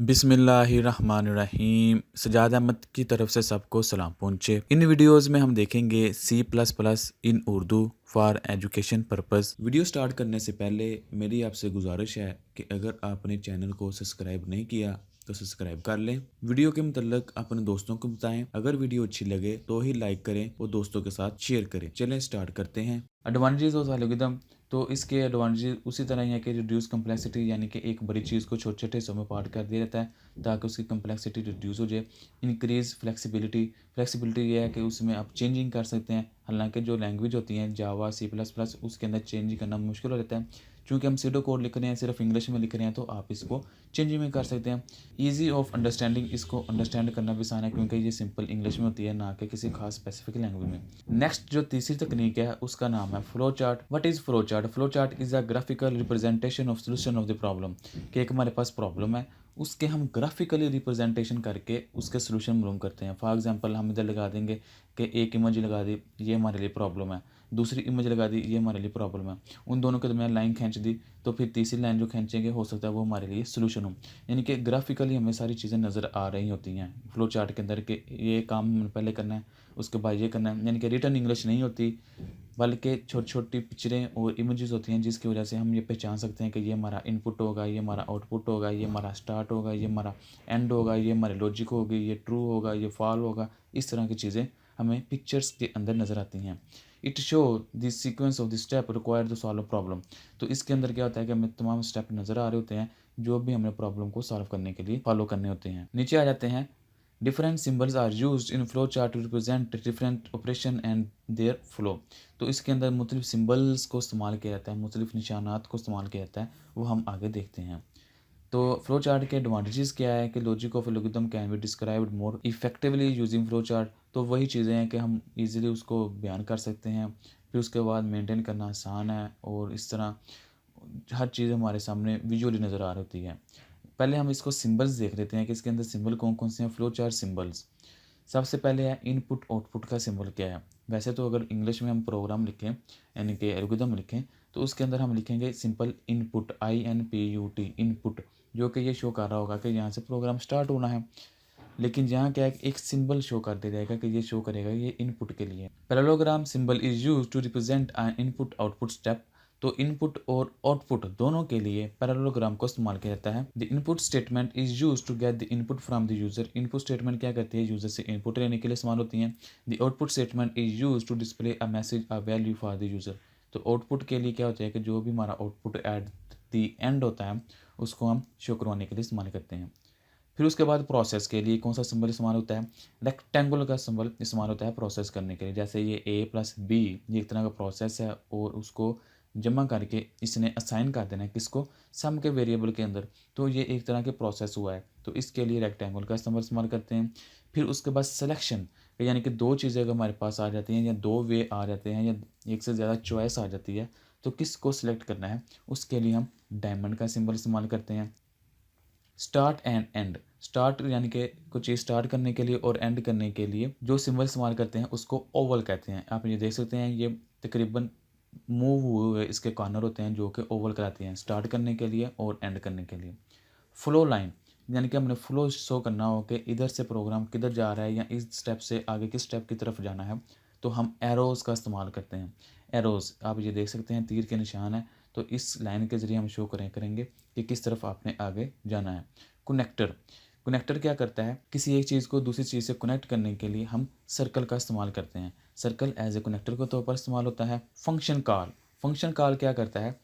बिस्मिल्लाहिर्रहमानिर्रहीम। सज्जाद अहमद की तरफ से सबको सलाम पहुँचे। इन वीडियोस में हम देखेंगे C++ in Urdu for education purpose. Video start करने से पहले मेरी आपसे गुजारिश है कि अगर आपने चैनल को सब्सक्राइब नहीं किया तो सब्सक्राइब कर लें। वीडियो के मुतल्लिक अपने दोस्तों को बताएं। अगर वीडियो अच्छी लगे तो ही लाइक करें और दोस्तों के साथ शेयर करें। चलें स्टार्ट करते हैं। Advantages of algorithm. तो इसके एडवांटेज उसी तरह ही है कि रिड्यूस कम्प्लेक्सिटी, यानी कि एक बड़ी चीज़ को छोटे छोटे हिस्सों में पार्ट कर दिया जाता है ताकि उसकी कम्प्लेक्सिटी रिड्यूस हो जाए। Increase flexibility. फ्लेक्सिबिलिटी ये है कि उसमें आप चेंजिंग कर सकते हैं। हालांकि जो लैंग्वेज होती हैं जावा C++, उसके अंदर चेंजिंग करना मुश्किल हो जाता है। चूँकि हम सीडो कोड लिख रहे हैं, सिर्फ इंग्लिश में लिख रहे हैं, तो आप इसको चेंजिंग में कर सकते हैं। Easy of understanding. इसको अंडरस्टैंड करना भी आसान है क्योंकि ये सिंपल इंग्लिश में होती है, ना कि किसी खास स्पेसिफिक लैंग्वेज में। नेक्स्ट जो तीसरी तकनीक है उसका नाम है flow chart. What is flow chart? Flow chart is a graphical representation of solution of the problem. कि एक हमारे पास प्रॉब्लम है, उसके हम ग्राफिकली रिप्रेजेंटेशन करके उसके सोल्यूशन मालूम करते हैं। फॉर एग्जांपल हम इधर लगा देंगे कि एक इमेज लगा दी, ये हमारे लिए प्रॉब्लम है। दूसरी इमेज लगा दी, ये हमारे लिए प्रॉब्लम है। उन दोनों के दरमियान लाइन खींच दी तो फिर तीसरी लाइन जो खींचेंगे हो सकता है वो हमारे लिए सोल्यूशन हो। यानी कि ग्राफिकली हमें सारी चीज़ें नज़र आ रही होती हैं फ्लो चार्ट के अंदर कि ये काम हमें पहले करना है, उसके बाद ये करना है। यानी कि रिटर्न इंग्लिश नहीं होती, बल्कि छोटी छोटी पिक्चरें और इमेजेस होती हैं जिसकी वजह से हम ये पहचान सकते हैं कि ये हमारा इनपुट होगा, ये हमारा आउटपुट होगा, ये हमारा स्टार्ट होगा, ये हमारा एंड होगा, ये हमारे लॉजिक होगी, ये ट्रू होगा, ये फॉल होगा। इस तरह की चीज़ें हमें पिक्चर्स के अंदर नज़र आती हैं। It show the sequence of the step required to solve problem. तो इसके अंदर क्या होता है कि हमें तमाम स्टेप नज़र आ रहे होते हैं जो भी हमें प्रॉब्लम को सॉल्व करने के लिए फॉलो करने होते हैं। नीचे आ जाते हैं। Different symbols are use in flow chart to represent different operation and their flow. तो इसके अंदर मुख्तलिफ सिम्बल्स को इस्तेमाल किया जाता है, मुख्तलिफ निशानात को इस्तेमाल किया जाता है, वो हम आगे देखते हैं। तो फ्लो चार्ट के एडवांटेजेस क्या है कि logic of algorithm can be described more effectively using flow chart. तो वही चीज़ें हैं कि हम इजीली उसको बयान कर सकते हैं, फिर उसके बाद मेंटेन करना आसान है और इस तरह हर चीज़ हमारे सामने विजुअली नज़र आ रही होती है। पहले हम इसको सिंबल्स देख लेते हैं कि इसके अंदर सिंबल कौन कौन से हैं। फ्लो चार्ट सिंबल्स, सबसे पहले है इनपुट आउटपुट का सिंबल क्या है। वैसे तो अगर इंग्लिश में हम प्रोग्राम लिखें यानी कि एल्गोरिथम लिखें तो उसके अंदर हम लिखेंगे सिंपल इनपुट, INPUT, इनपुट, जो कि ये शो कर रहा होगा कि यहाँ से प्रोग्राम स्टार्ट होना है। लेकिन यहाँ क्या है, एक सिंबल शो कर दिया जाएगा कि ये शो करेगा ये इनपुट के लिए। Parallelogram symbol is use to represent an input output step. तो इनपुट और आउटपुट दोनों के लिए पैरेललोग्राम को इस्तेमाल किया जाता है। The input statement is use to get the input from the user. Input statement क्या करती है, यूजर से इनपुट लेने के लिए इस्तेमाल होती हैं। The output statement is use to display a message a value for the user. तो आउटपुट के लिए क्या होता है कि जो भी हमारा आउटपुट एट द एंड होता है उसको हम शो करवाने के लिए इस्तेमाल करते हैं। फिर उसके बाद प्रोसेस के लिए कौन सा सिंबल इस्तेमाल होता है, रेक्टेंगुलर का सिंबल इस्तेमाल होता है प्रोसेस करने के लिए। जैसे ये A+B ये एक तरह का प्रोसेस है और उसको जमा करके इसने असाइन कर देना है किसको, सम के वेरिएबल के अंदर। तो ये एक तरह के प्रोसेस हुआ है, तो इसके लिए रेक्टेंगुलर का सिंबल इस्तेमाल करते हैं। फिर उसके बाद सिलेक्शन, यानी कि दो चीज़ें अगर हमारे पास आ जाती हैं या दो वे आ जाते हैं या एक से ज़्यादा चॉइस आ जाती है तो किसको सिलेक्ट करना है, उसके लिए हम डायमंड का सिंबल इस्तेमाल करते हैं। स्टार्ट एंड एंड, स्टार्ट यानी कि कुछ चीज़ स्टार्ट करने के लिए और एंड करने के लिए जो सिंबल इस्तेमाल करते हैं उसको ओवल कहते हैं। आप ये देख सकते हैं ये तकरीबन मूव हुए हुए इसके कॉर्नर होते हैं जो कि ओवल कहलाते हैं, स्टार्ट करने के लिए और एंड करने के लिए। फ्लो लाइन, यानी कि हमने फ्लो शो करना हो कि इधर से प्रोग्राम किधर जा रहा है या इस स्टेप से आगे किस स्टेप की तरफ जाना है, तो हम एरोज़ का इस्तेमाल करते हैं। एरोज़ आप ये देख सकते हैं तीर के निशान है, तो इस लाइन के ज़रिए हम शो करेंगे कि किस तरफ आपने आगे जाना है। कनेक्टर, कनेक्टर क्या करता है, किसी एक चीज़ को दूसरी चीज़ से कनेक्ट करने के लिए हम सर्कल का इस्तेमाल करते हैं। सर्कल एज ए कनेक्टर के तौर पर इस्तेमाल होता है। फंक्शन कॉल, फंक्शन कॉल क्या करता है,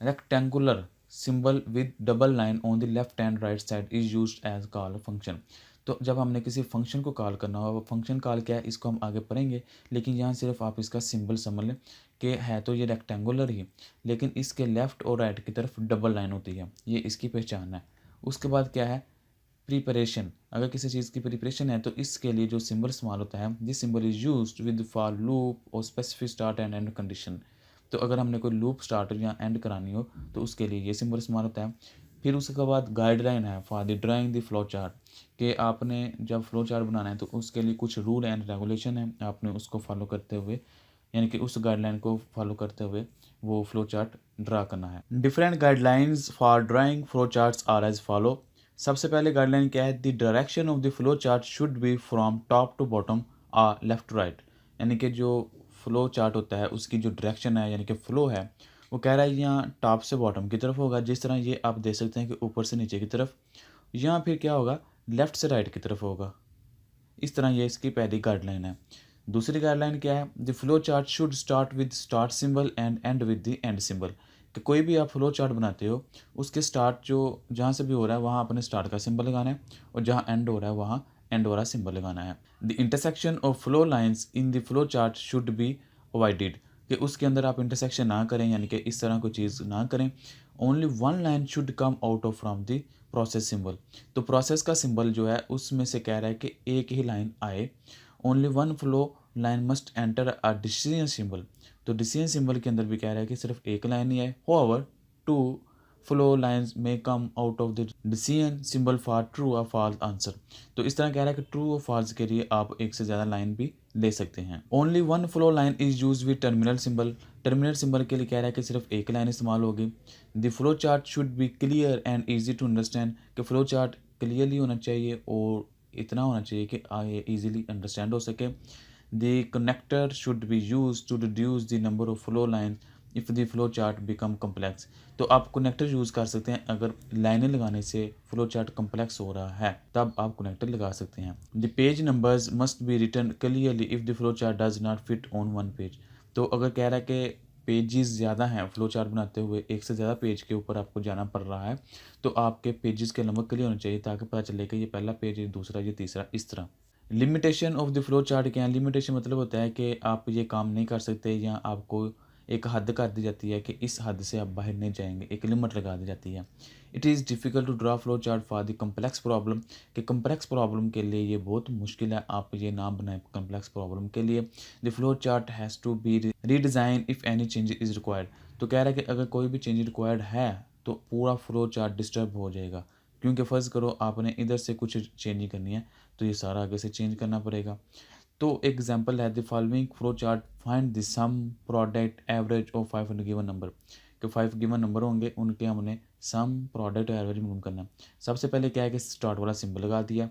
rectangular symbol with double line on the left and right side is used as call function. तो जब हमने किसी फंक्शन को कॉल करना हो, वो फंक्शन कॉल क्या है इसको हम आगे पढ़ेंगे, लेकिन यहाँ सिर्फ आप इसका सिंबल समझ लें कि है तो ये रेक्टेंगुलर ही, लेकिन इसके लेफ़्ट और राइट की तरफ डबल लाइन होती है, ये इसकी पहचान है। उसके बाद क्या है, प्रिपरेशन, अगर किसी चीज़ की प्रिपरेशन है तो इसके लिए जो सिंबल इस्तेमाल होता है, this symbol is used with for loop और specific start and end condition. तो अगर हमने कोई लूप स्टार्ट या एंड करानी हो तो उसके लिए ये सिंबल इस्तेमाल होता है। फिर उसके बाद गाइडलाइन है for the drawing the flow chart, कि आपने जब फ्लो चार्ट बनाना है तो उसके लिए कुछ रूल एंड रेगुलेशन है, आपने उसको फॉलो करते हुए यानी कि उस गाइडलाइन को फॉलो करते हुए वो फ्लो चार्ट ड्रा करना है। Different guidelines for drawing flow charts are as follow. सबसे पहले गाइडलाइन क्या है, the direction of the flow chart should be from top to bottom left to right, यानी कि जो फ्लो चार्ट होता है उसकी जो डायरेक्शन है यानी कि फ्लो है वो कह रहा है यहाँ टॉप से बॉटम की तरफ होगा, जिस तरह ये आप देख सकते हैं कि ऊपर से नीचे की तरफ, यहाँ फिर क्या होगा लेफ़्ट से राइट की तरफ होगा। इस तरह ये इसकी पहली गाइडलाइन है। दूसरी गाइडलाइन क्या है, the flow chart should start with start symbol and and with the end symbol, कि कोई भी आप फ्लो चार्ट बनाते हो उसके स्टार्ट जो जहाँ से भी हो रहा है वहाँ अपने स्टार्ट का सिंबल लगाना है और जहाँ एंड हो रहा है वहाँ एंड वाला सिंबल लगाना है। The intersection of flow lines in the flow chart should be avoided, कि उसके अंदर आप इंटरसेक्शन ना करें, यानी कि इस तरह कोई चीज़ ना करें। Only one line should come out of from the process symbol, तो प्रोसेस का सिंबल जो है उसमें से कह रहा है कि एक ही लाइन आए। Only one flow line must enter a decision symbol, तो डिसीजन सिंबल के अंदर भी कह रहा है कि सिर्फ एक लाइन ही है। होवेवर टू फ्लो लाइन्स में come out of the decision symbol for true और फॉल्स आंसर, तो इस तरह कह रहा है कि ट्रू और फॉल्स के लिए आप एक से ज़्यादा लाइन भी ले सकते हैं। Only one flow line is use with terminal symbol, terminal symbol के लिए कह रहा है कि सिर्फ एक लाइन इस्तेमाल होगी। The flow chart should be clear and easy to understand, कि फ्लो चार्ट क्लियरली होना चाहिए और इतना होना चाहिए कि ये ईजिली अंडरस्टैंड हो सके। The connector should be use to reduce the number of flow line if the flow chart become complex, तो आप कनेक्टर यूज़ कर सकते हैं अगर लाइनें लगाने से फ्लो चार्ट कम्प्लेक्स हो रहा है तब आप कनेक्टर लगा सकते हैं। The page numbers must be written clearly if the flow chart does not fit on one page, तो अगर कह रहा है कि पेजेस ज़्यादा हैं फ्लो चार्ट बनाते हुए, एक से ज़्यादा पेज के ऊपर आपको जाना पड़ रहा है, तो आपके पेजेस के नंबर क्लियर होने चाहिए ताकि पता चले कि ये पहला पेज, ये दूसरा, ये तीसरा, इस तरह। Limitation of the flow chart क्या है, लिमिटेशन मतलब होता है कि आप ये काम नहीं कर सकते या आपको एक हद कर दी जाती है कि इस हद से आप बाहर नहीं जाएंगे, एक लिमिट लगा दी जाती है। It is difficult to draw flow chart for the complex problem, कि कम्प्लेक्स प्रॉब्लम के लिए ये बहुत मुश्किल है, आप ये ना बनाएं कम्प्लेक्स प्रॉब्लम के लिए। The flow chart has to be redesign if any change is required, तो कह रहा है कि अगर कोई भी चेंज रिक्वायर्ड है तो पूरा फ्लो चार्ट डिस्टर्ब हो जाएगा, क्योंकि फ़र्ज़ करो आपने इधर से कुछ चेंज करनी है तो ये सारा आगे से चेंज करना पड़ेगा। तो एग्जाम्पल है the following flow chart, find the sum product average of 5 given number, कि 5 गिवन नंबर होंगे उनके हमने सम प्रोडक्ट एवरेज मालूम करना है। सबसे पहले क्या है कि स्टार्ट वाला सिंबल लगा दिया,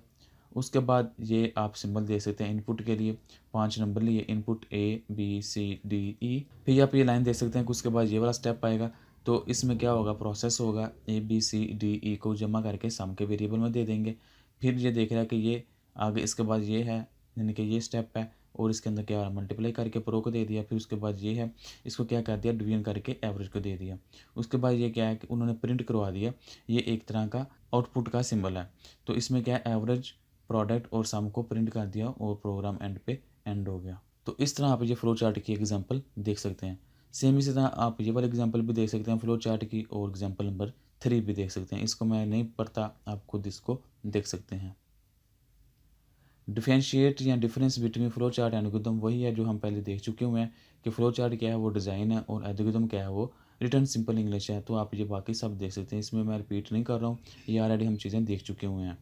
उसके बाद ये आप सिंबल दे सकते हैं इनपुट के लिए, 5 नंबर लिए इनपुट ABCDE, फिर आप ये लाइन दे सकते हैं कि उसके बाद ये वाला स्टेप आएगा। तो इसमें क्या होगा, प्रोसेस होगा ABCDE को जमा करके सम के वेरिएबल में दे देंगे। फिर ये देख रहा है कि ये आगे इसके बाद ये है, यानी कि ये स्टेप है और इसके अंदर क्या मल्टीप्लाई करके प्रो को दे दिया, फिर उसके बाद ये है, इसको क्या कर दिया डिवीजन करके एवरेज को दे दिया। उसके बाद ये क्या है कि उन्होंने प्रिंट करवा दिया, ये एक तरह का आउटपुट का सिंबल है। तो इसमें क्या है एवरेज, प्रोडक्ट और सम को प्रिंट कर दिया और प्रोग्राम एंड पे एंड हो गया। तो इस तरह आप ये फ्लो चार्ट की एग्जांपल देख सकते हैं। सेम इसी तरह आप ये वाला एग्जांपल भी देख सकते हैं फ्लो चार्ट की, और एग्जांपल नंबर 3 भी देख सकते हैं। इसको मैं नहीं पढ़ता, आप खुद इसको देख सकते हैं। डिफरेंशिएट या difference between flow chart and algorithm वही है जो हम पहले देख चुके हुए हैं कि फ्लो चार्ट क्या है वो डिज़ाइन है और एल्गोरिथम क्या है वो रिटर्न सिंपल इंग्लिश है। तो आप ये बाकी सब देख सकते हैं, इसमें मैं रिपीट नहीं कर रहा हूँ, ये ऑलरेडी हम चीज़ें देख चुके हुए हैं।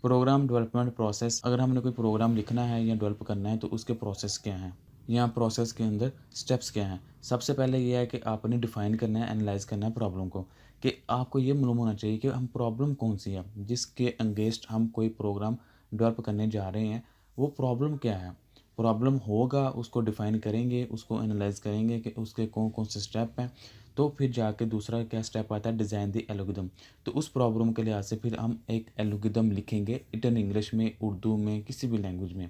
प्रोग्राम डेवलपमेंट प्रोसेस, अगर हमने कोई प्रोग्राम लिखना है या डेवलप करना है तो उसके प्रोसेस क्या हैं, यहाँ प्रोसेस के अंदर स्टेप्स क्या हैं। सबसे पहले ये है कि आपने डिफ़ाइन करना है, एनालाइज करना है प्रॉब्लम को, कि आपको ये मालूम होना चाहिए कि हम प्रॉब्लम कौन सी है जिसके अगेंस्ट हम कोई प्रोग्राम डेवलप करने जा रहे हैं, वो प्रॉब्लम क्या है। प्रॉब्लम होगा उसको डिफ़ाइन करेंगे, उसको एनालाइज करेंगे कि उसके कौन कौन से स्टेप हैं, तो फिर जाके दूसरा क्या स्टेप आता है डिज़ाइन द एल्गोरिथम। तो उस प्रॉब्लम के लिहाज से फिर हम एक एल्गोरिथम लिखेंगे रिटन इंग्लिश में, उर्दू में, किसी भी लैंग्वेज में।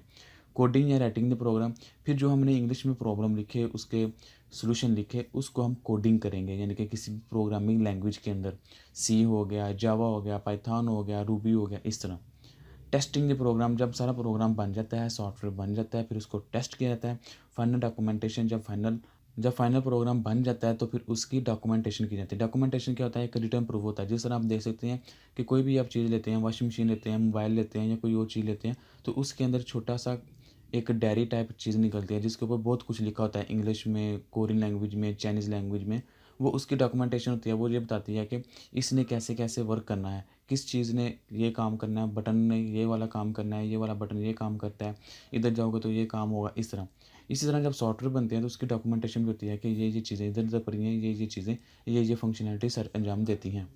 कोडिंग या राइटिंग द प्रोग्राम, फिर जो हमने इंग्लिश में प्रॉब्लम लिखे उसके सॉल्यूशन लिखे उसको हम कोडिंग करेंगे, यानी कि किसी भी प्रोग्रामिंग लैंग्वेज के अंदर सी हो गया, जावा हो गया, पाइथन हो गया, रूबी हो गया, इस तरह। टेस्टिंग द प्रोग्राम, जब सारा प्रोग्राम बन जाता है, सॉफ्टवेयर बन जाता है, फिर उसको टेस्ट किया जाता है। फाइनल डॉक्यूमेंटेशन, जब फाइनल प्रोग्राम बन जाता है तो फिर उसकी डॉक्यूमेंटेशन की जाती है। डॉक्यूमेंटेशन क्या होता है, एक रिटर्न प्रूफ होता है। जिस तरह आप देख सकते हैं कि कोई भी आप चीज़ लेते हैं, वॉशिंग मशीन लेते हैं, मोबाइल लेते हैं या कोई और चीज़ लेते हैं, तो उसके अंदर छोटा सा एक डायरी टाइप चीज़ निकलती है जिसके ऊपर बहुत कुछ लिखा होता है, इंग्लिश में, कोरियन लैंग्वेज में, चाइनीज़ लैंग्वेज में। वो उसकी डॉक्यूमेंटेशन होती है, वो ये बताती है कि इसने कैसे कैसे वर्क करना है, किस चीज़ ने ये काम करना है, बटन ने ये वाला काम करना है, ये वाला बटन ये काम करता है, इधर जाओगे तो ये काम होगा, इस तरह। इसी तरह जब सॉफ्टवेयर बनते हैं तो उसकी डॉक्यूमेंटेशन भी होती है कि ये चीज़ें इधर इधर पड़ी हैं, ये चीज़ें ये फंक्शनैलिटी सर अंजाम देती हैं।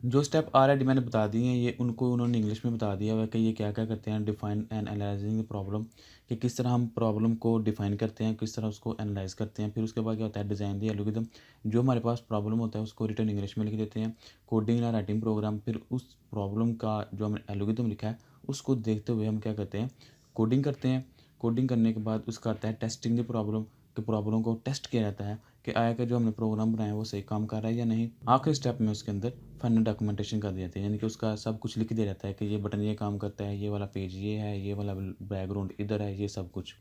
जो स्टेप ऑलरेडी मैंने बता दिए हैं, ये उनको उन्होंने इंग्लिश में बता दिया हुआ है कि ये क्या क्या करते हैं। Define and analysing the problem, कि किस तरह हम प्रॉब्लम को डिफाइन करते हैं, किस तरह उसको एनालाइज करते हैं। फिर उसके बाद क्या होता है, डिज़ाइन दी एल्गोरिथम। जो हमारे पास प्रॉब्लम होता है उसको रिटर्न इंग्लिश में लिख देते हैं, कोडिंग या राइटिंग प्रोग्राम। फिर उस प्रॉब्लम का जो हमने एल्गोरिथम लिखा है उसको देखते हुए हम क्या करते हैं, कोडिंग करते हैं। कोडिंग करने के बाद उसका आता है टेस्टिंग द प्रॉब्लम, कि प्रॉब्लम को टेस्ट किया जाता है कि आया कि जो हमने प्रोग्राम बनाया है वो सही काम कर रहा है या नहीं। आखिरी स्टेप में उसके अंदर फाइनल डॉक्यूमेंटेशन कर दिया जाता है, यानी कि उसका सब कुछ लिख दिया जाता है कि ये बटन ये काम करता है, ये वाला पेज ये है, ये वाला बैकग्राउंड इधर है, ये सब कुछ।